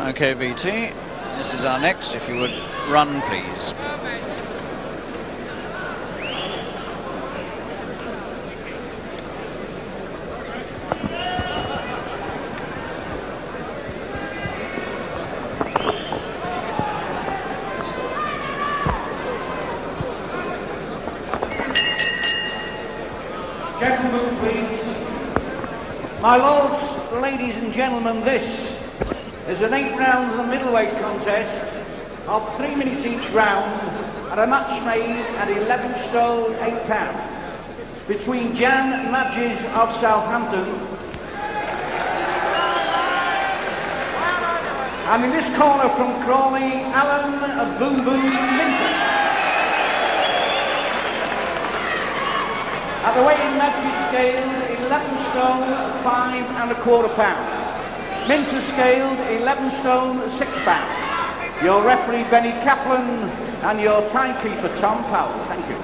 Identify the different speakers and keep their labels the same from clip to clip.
Speaker 1: Okay, BT, this is our next. If you would run, please.
Speaker 2: Gentlemen, please. My lords, ladies and gentlemen, this is an 8 round of the middleweight contest of 3 minutes each round and a match made at 11 stone 8 pounds between Jan Magdziarz of Southampton and in this corner from Crawley, Alan Boom Boom Minter. At the weight in Magdziarz scale, 11 stone 5 1/4 pounds. Minter scaled 11 stone 6 pounds. Your referee Benny Kaplan and your timekeeper Tom Powell. Thank you.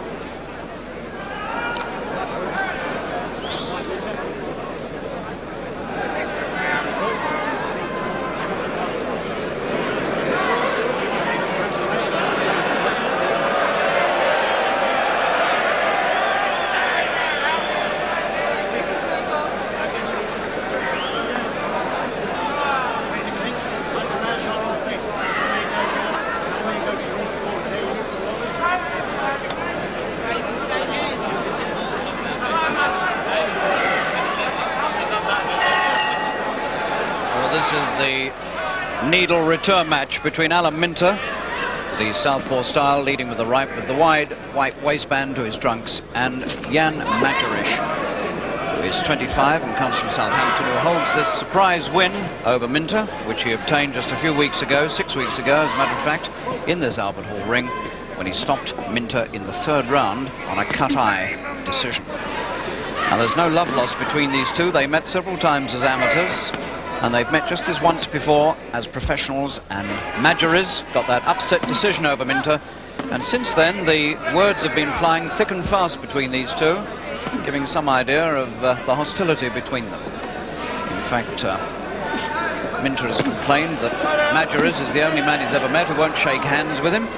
Speaker 1: This is the needle return match between Alan Minter, the southpaw style, leading with the right with the wide white waistband to his trunks, and Jan Magdziarz, who is 25 and comes from Southampton, who holds this surprise win over Minter, which he obtained just a few weeks ago, 6 weeks ago, as a matter of fact, in this Albert Hall ring, when he stopped Minter in the 3rd round on a cut-eye decision. Now, there's no love lost between these two. They met several times as amateurs, and they've met just this once before as professionals, and Magdziarz got that upset decision over Minter, and since then the words have been flying thick and fast between these two, giving some idea of the hostility between them. In fact, Minter has complained that Magdziarz is the only man he's ever met who won't shake hands with him,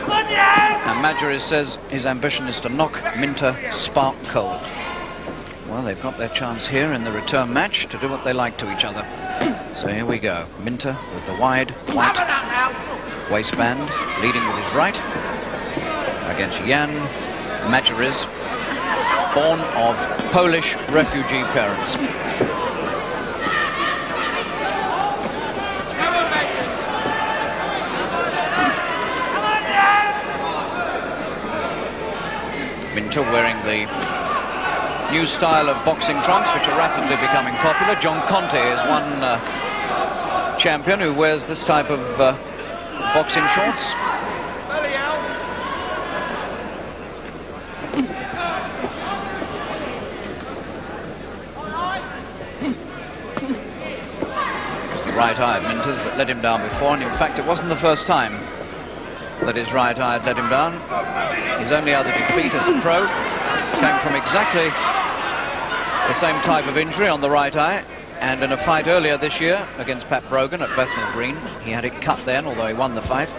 Speaker 1: and Magdziarz says his ambition is to knock Minter spark cold. Well, they've got their chance here in the return match to do what they like to each other. So here we go. Minter with the wide white waistband, leading with his right against Jan Magdziarz, born of Polish refugee parents. Minter wearing the new style of boxing trunks, which are rapidly becoming popular. John Conte is one champion who wears this type of boxing shorts. It's the right eye of Minter's that let him down before, and in fact it wasn't the first time that his right eye had let him down. His only other defeat as a pro came from exactly the same type of injury on the right eye, and in a fight earlier this year against Pat Brogan at Bethnal Green. He had it cut then, although he won the fight.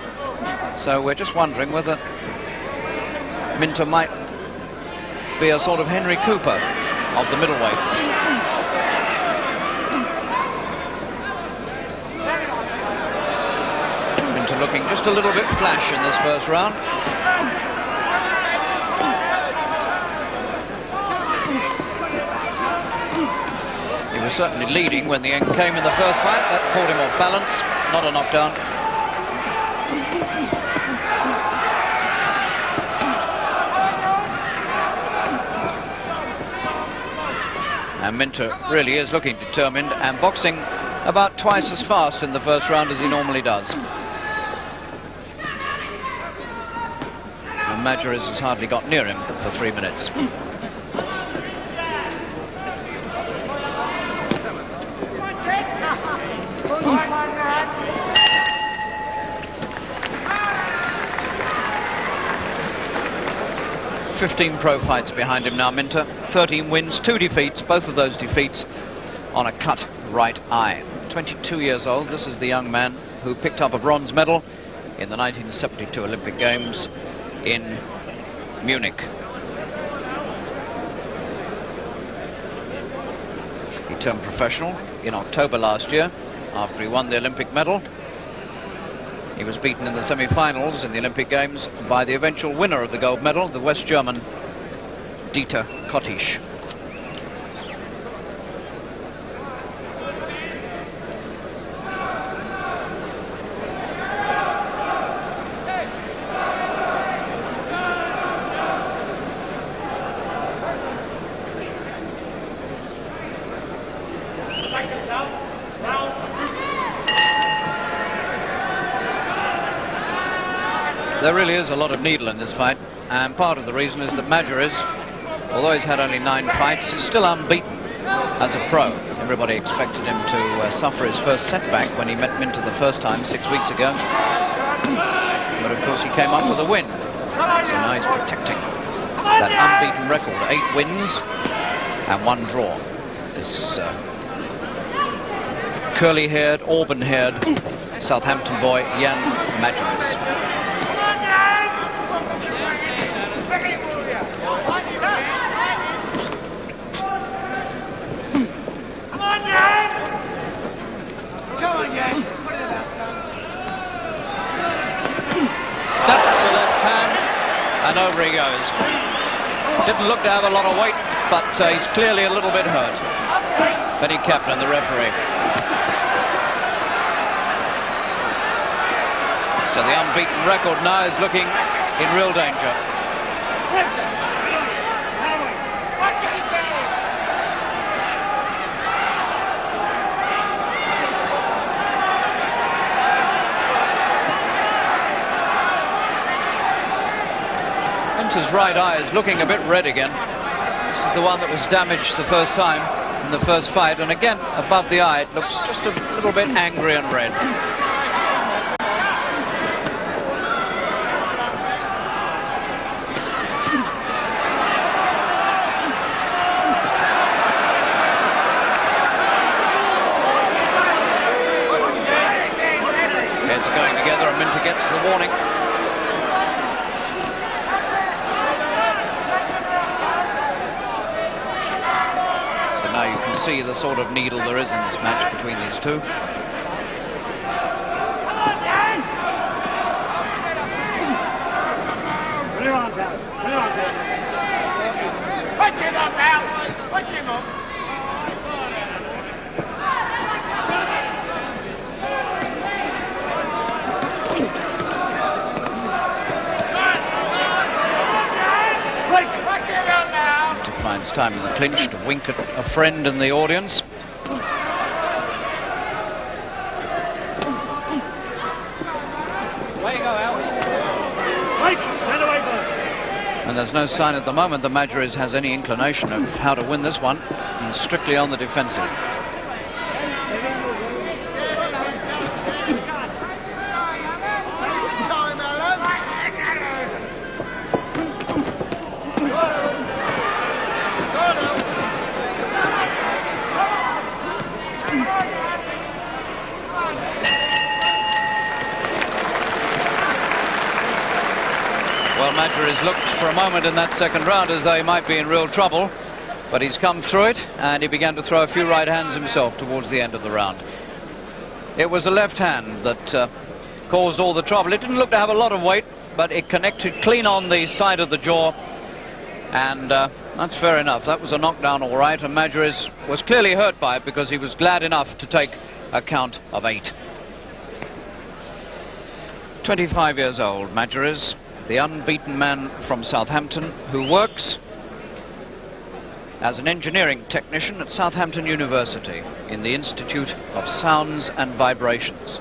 Speaker 1: So we're just wondering whether Minter might be a sort of Henry Cooper of the middleweights. Minter looking just a little bit flash in this first round. He was certainly leading when the end came in the first fight. That pulled him off balance, not a knockdown. And Minter really is looking determined and boxing about twice as fast in the first round as he normally does. And Magdziarz has hardly got near him for 3 minutes. ...15 pro fights behind him now, Minter. 13 wins, 2 defeats, both of those defeats on a cut right eye. 22 years old, this is the young man who picked up a bronze medal in the 1972 Olympic Games in Munich. He turned professional in October last year after he won the Olympic medal. He was beaten in the semi-finals in the Olympic Games by the eventual winner of the gold medal, the West German Dieter Kottisch. There really is a lot of needle in this fight, and part of the reason is that Magdziarz, although he's had only 9 fights, is still unbeaten as a pro. Everybody expected him to suffer his first setback when he met Minter the first time 6 weeks ago. But of course he came up with a win. So now he's protecting that unbeaten record. 8 wins and 1 draw. This curly-haired, auburn-haired Southampton boy, Jan Magdziarz. That's a left hand, and over he goes. Didn't look to have a lot of weight, but he's clearly a little bit hurt. Benny Kaplan, the referee. So the unbeaten record now is looking in real danger. Minter's right eye is looking a bit red again. This is the one that was damaged the first time in the first fight, and again above the eye it looks just a little bit angry and red. Heads going together and Minter gets the warning. Now you can see the sort of needle there is in this match between these two.
Speaker 2: Put your arms out. Put your arms out.
Speaker 3: Put him up now. Put him up.
Speaker 1: Finds time in the clinch to wink at a friend in the audience. And there's no sign at the moment that Magdziarz has any inclination of how to win this one. He's strictly on the defensive. Well, Magdziarz looked for a moment in that second round as though he might be in real trouble, but he's come through it, and he began to throw a few right hands himself towards the end of the round. It was a left hand that caused all the trouble. It didn't look to have a lot of weight, but it connected clean on the side of the jaw, and that's fair enough. That was a knockdown all right, and Magdziarz was clearly hurt by it because he was glad enough to take a count of 8. 25 years old, Magdziarz, the unbeaten man from Southampton, who works as an engineering technician at Southampton University in the Institute of Sounds and Vibrations.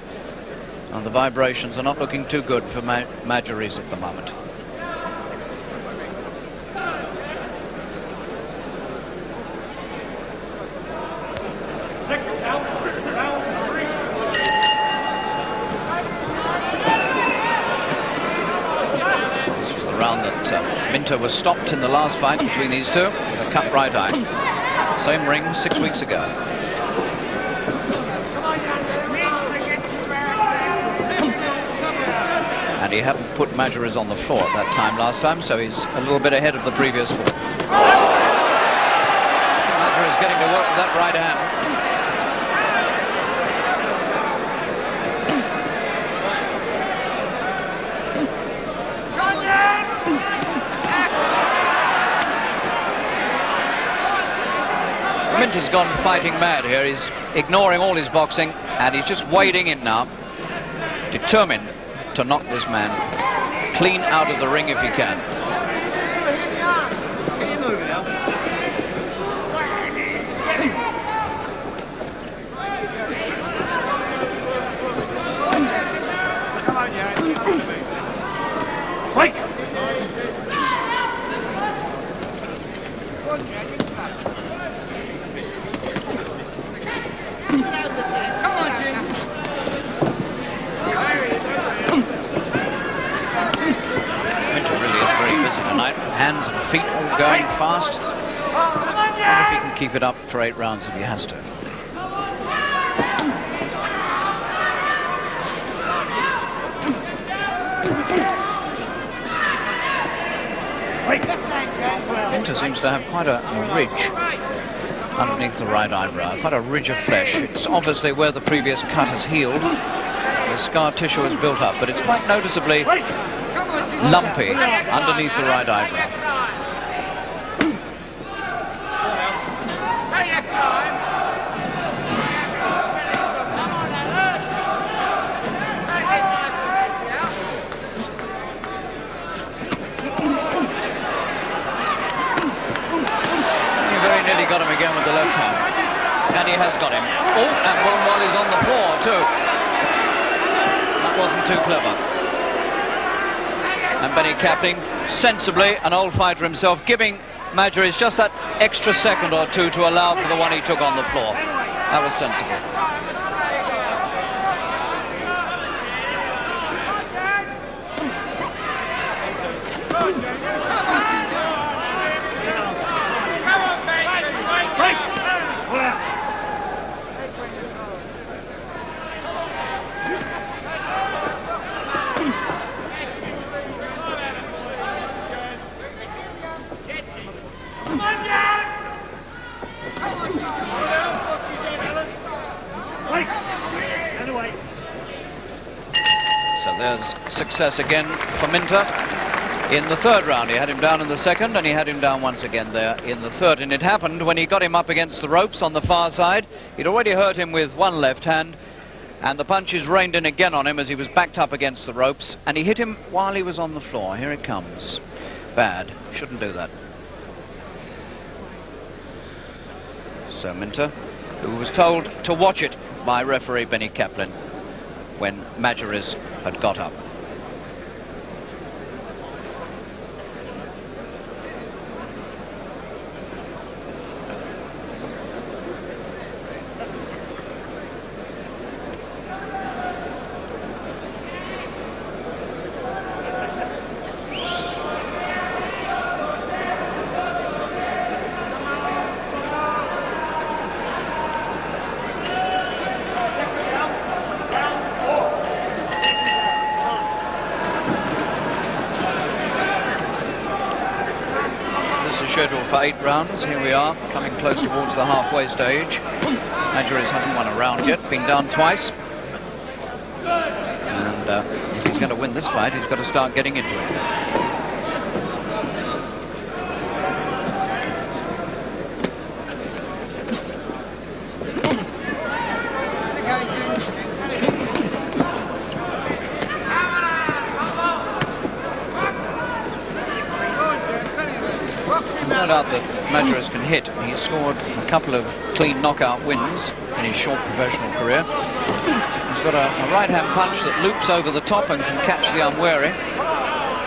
Speaker 1: And the vibrations are not looking too good for Magdziarz at the moment. Round that Minter was stopped in the last fight between these two with a cut right eye. Same ring 6 weeks ago. And he hadn't put Magdziarz on the floor at that time last time, so he's a little bit ahead of the previous fall. Magdziarz getting to work with that right hand. Minter's gone fighting mad here. He's ignoring all his boxing and he's just wading in now, determined to knock this man clean out of the ring if he can.
Speaker 2: Quick!
Speaker 1: Hands and feet all going fast. I wonder if he can keep it up for 8 rounds if he has to. Minter seems to have quite a ridge underneath the right eyebrow, quite a ridge of flesh. It's obviously where the previous cut has healed. The scar tissue has built up, but it's quite noticeably lumpy underneath the right eyebrow. He very nearly got him again with the left hand. And he has got him. Oh, and one while he's on the floor too. That wasn't too clever. And Benny Capling, sensibly, an old fighter himself, giving Magdziarz just that extra second or two to allow for the one he took on the floor. That was sensible. So there's success again for Minter in the 3rd round. He had him down in the 2nd and he had him down once again there in the 3rd. And it happened when he got him up against the ropes on the far side. He'd already hurt him with one left hand and the punches rained in again on him as he was backed up against the ropes, and he hit him while he was on the floor. Here it comes. Bad. Shouldn't do that. So Minter, who was told to watch it by referee Benny Capling when Magdziarz had got up. Scheduled for 8 rounds. Here we are, coming close towards the halfway stage. Magdziarz hasn't won a round yet, been down twice. And if he's going to win this fight, he's got to start getting into it. No doubt that Magdziarz can hit. He scored a couple of clean knockout wins in his short professional career. He's got a right-hand punch that loops over the top and can catch the unwary.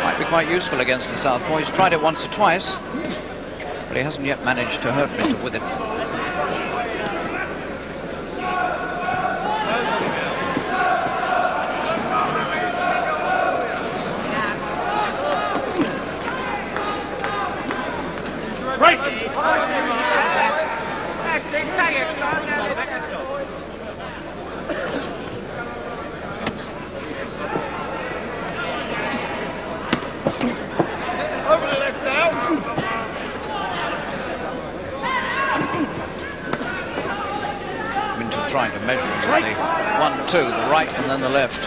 Speaker 1: Might be quite useful against a southpaw. He's tried it once or twice, but he hasn't yet managed to hurt Minter with it. trying to measure him with the 1-2, the right and then the left.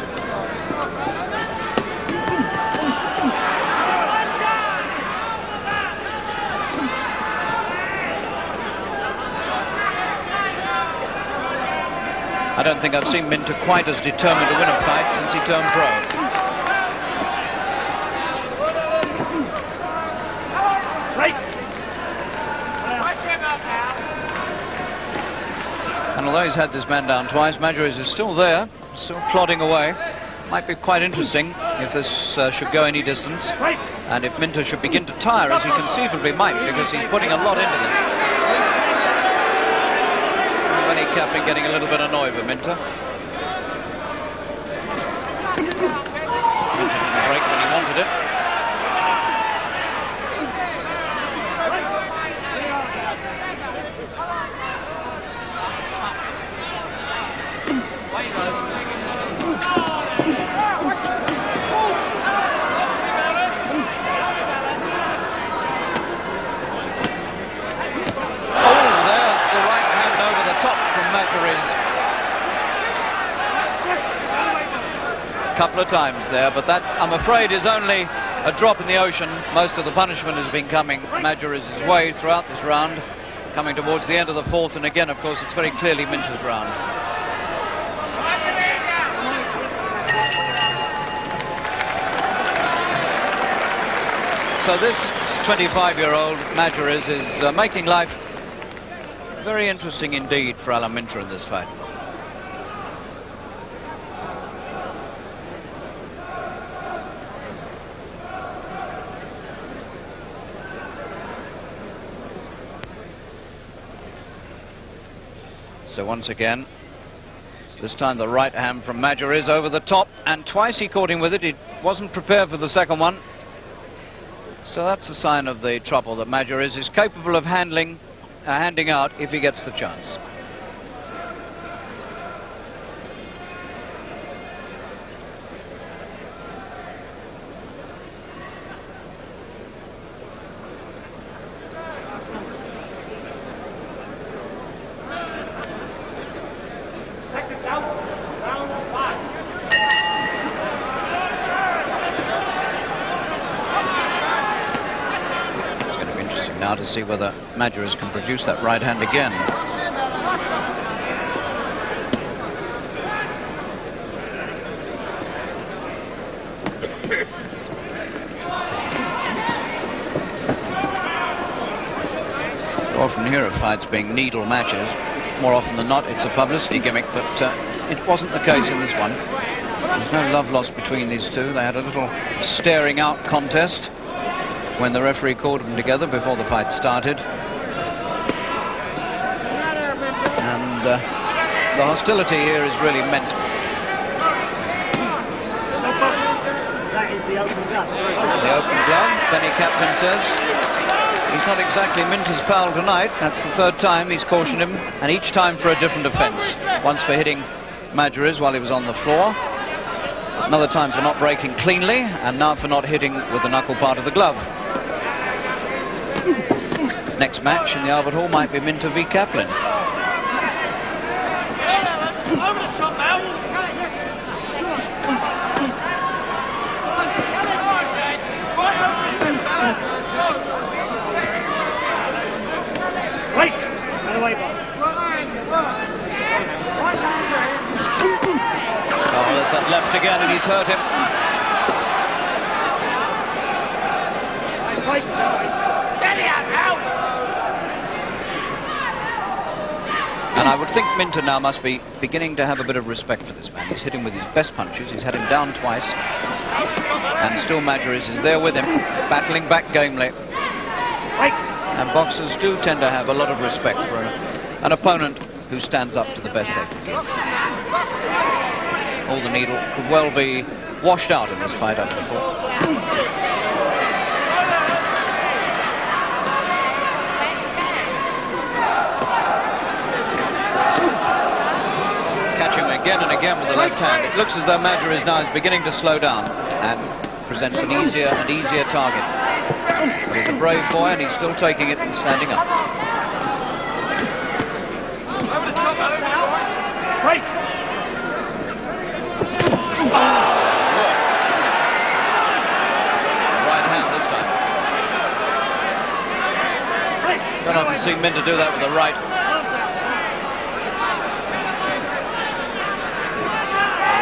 Speaker 1: I don't think I've seen Minter quite as determined to win a fight since he turned pro. And although he's had this man down twice, Magdziarz is still there, still plodding away. Might be quite interesting if this should go any distance, and if Minter should begin to tire, as he conceivably might, because he's putting a lot into this. Benny Kaplan getting a little bit annoyed with Minter. Minter didn't break when he wanted it. Couple of times there, but that, I'm afraid, is only a drop in the ocean. Most of the punishment has been coming Magdziarz's way throughout this round, coming towards the end of the fourth, and again, of course, it's very clearly Minter's round. So this 25-year-old Magdziarz is making life very interesting indeed for Alan Minter in this fight. So once again, this time the right hand from Magdziarz over the top, and twice he caught him with it. He wasn't prepared for the second one. So that's a sign of the trouble that Magdziarz is capable of handing out if he gets the chance. Now to see whether Magdziarz can produce that right hand again. You often hear of fights being needle matches. More often than not, it's a publicity gimmick, but it wasn't the case in this one. There's no love lost between these two. They had a little staring out contest when the referee called them together before the fight started. And the hostility here is really mental.
Speaker 4: That is the open glove.
Speaker 1: The open glove, Benny Kaplan says. He's not exactly Minter's pal tonight. That's the third time he's cautioned him, and each time for a different offence. Once for hitting Magdziarz while he was on the floor, another time for not breaking cleanly, and now for not hitting with the knuckle part of the glove. Next match in the Albert Hall might be Minter v Kaplan.
Speaker 4: Wait! Run away, Bob.
Speaker 1: Oh, there's that left again, and he's hurt him.
Speaker 4: Wait!
Speaker 1: And I would think Minter now must be beginning to have a bit of respect for this man. He's hit him with his best punches. He's had him down twice. And still Magdziarz is there with him, battling back gamely. And boxers do tend to have a lot of respect for an opponent who stands up to the best they can give. All the needle could well be washed out in this fight, I thought. Again and again with the left hand. It looks as though Magdziarz now is beginning to slow down and presents an easier and easier target. But he's a brave boy and he's still taking it and standing up. seeing Minter do that with the right. The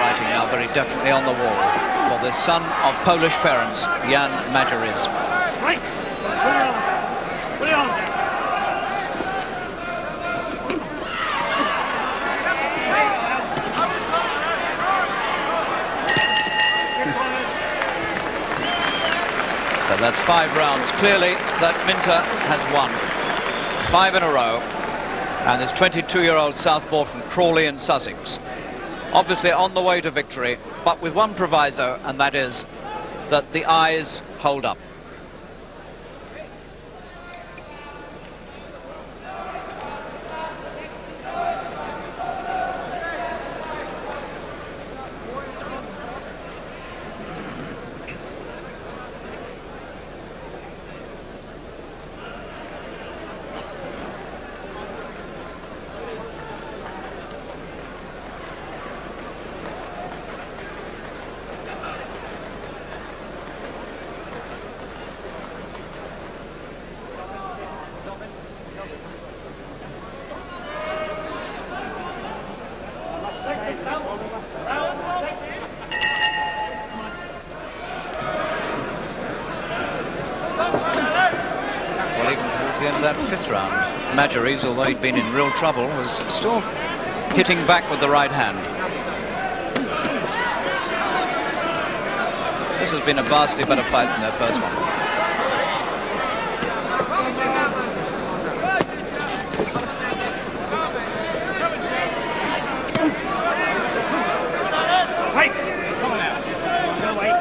Speaker 1: writing now very definitely on the wall for the son of Polish parents, Jan Magdziarz.
Speaker 4: Right. Put it on.
Speaker 1: So that's 5 rounds. Clearly that Minter has won 5 in a row, and this 22-year-old southpaw from Crawley in Sussex, obviously on the way to victory, but with one proviso, and that is that the eyes hold up. Well, even towards the end of that 5th round, Magdziarz, although he'd been in real trouble, was still hitting back with the right hand. This has been a vastly better fight than their first one.
Speaker 4: Wait. Come on now. Go away.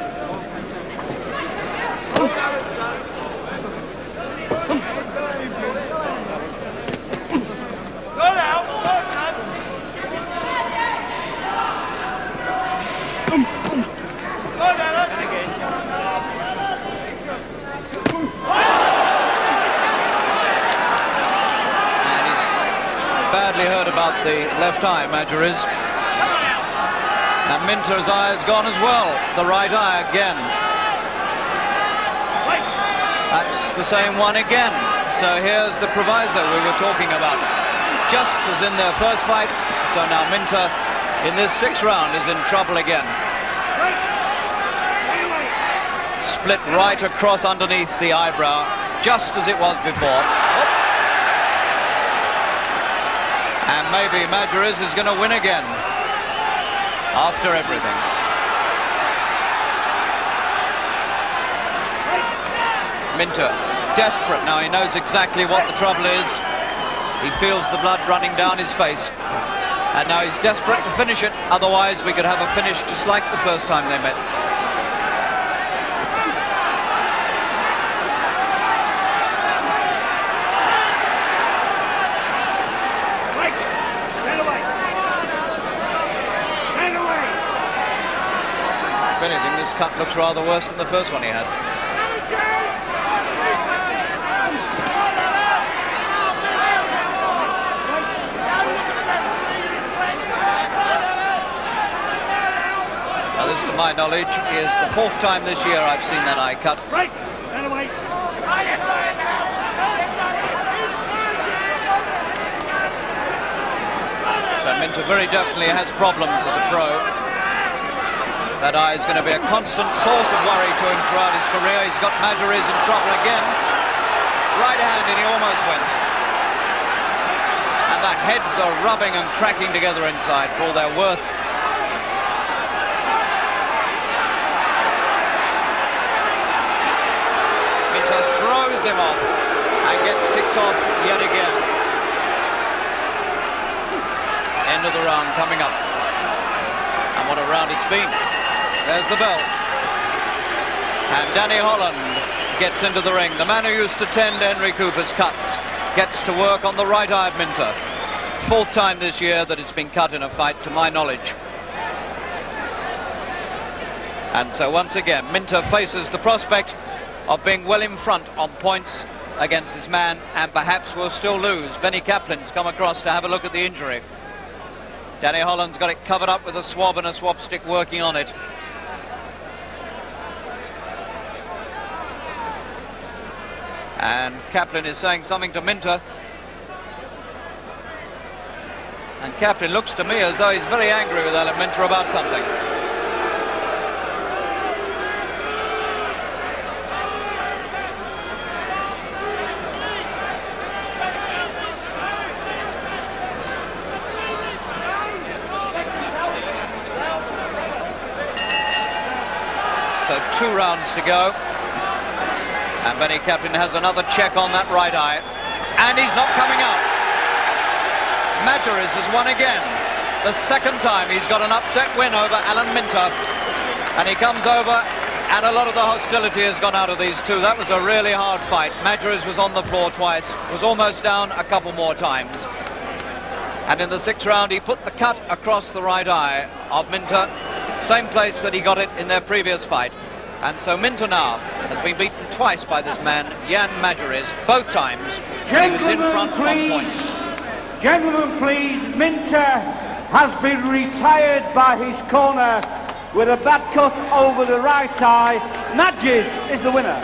Speaker 1: Badly hurt about the left eye, Magdziarz. And Minter's eye has gone as well. The right eye again. That's the same one again. So here's the proviso we were talking about. Just as in their first fight, so now Minter in this 6th round is in trouble again. Split right across underneath the eyebrow, just as it was before. And maybe Magdziarz is going to win again after everything. Minter, desperate now. He knows exactly what the trouble is. He feels the blood running down his face. And now he's desperate to finish it. Otherwise, we could have a finish just like the first time they met. If anything, this cut looks rather worse than the first one he had. Now this, to my knowledge, is the 4th time this year I've seen that eye cut.
Speaker 4: Right. Stand away.
Speaker 1: So Minter very definitely has problems as a pro. That eye is going to be a constant source of worry to him throughout his career. He's got Magdziarz in trouble again. Right hand, and he almost went. And the heads are rubbing and cracking together inside for all their worth. Minter throws him off and gets ticked off yet again. End of the round coming up. And what a round it's been. There's the bell. And Danny Holland gets into the ring. The man who used to tend Henry Cooper's cuts gets to work on the right eye of Minter. 4th time this year that it's been cut in a fight, to my knowledge. And so once again, Minter faces the prospect of being well in front on points against this man, and perhaps will still lose. Benny Kaplan's come across to have a look at the injury. Danny Holland's got it covered up with a swab and a swab stick working on it. And Kaplan is saying something to Minter, And Captain looks to me as though he's very angry with Alan Minter about something. So 2 rounds to go. And Benny Captain has another check on that right eye. And he's not coming out. Magdziarz has won again. The second time he's got an upset win over Alan Minter. And he comes over, and a lot of the hostility has gone out of these two. That was a really hard fight. Magdziarz was on the floor twice, was almost down a couple more times. And in the 6th round, he put the cut across the right eye of Minter, same place that he got it in their previous fight. And so Minter now has been beaten twice by this man, Jan Magdziarz, both times. He was in front on points.
Speaker 2: Gentlemen, please. Minter has been retired by his corner with a bad cut over the right eye. Magdziarz is the winner.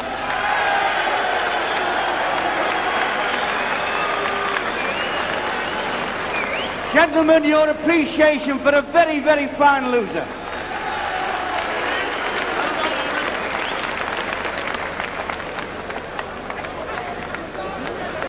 Speaker 2: Gentlemen, your appreciation for a very, very fine loser.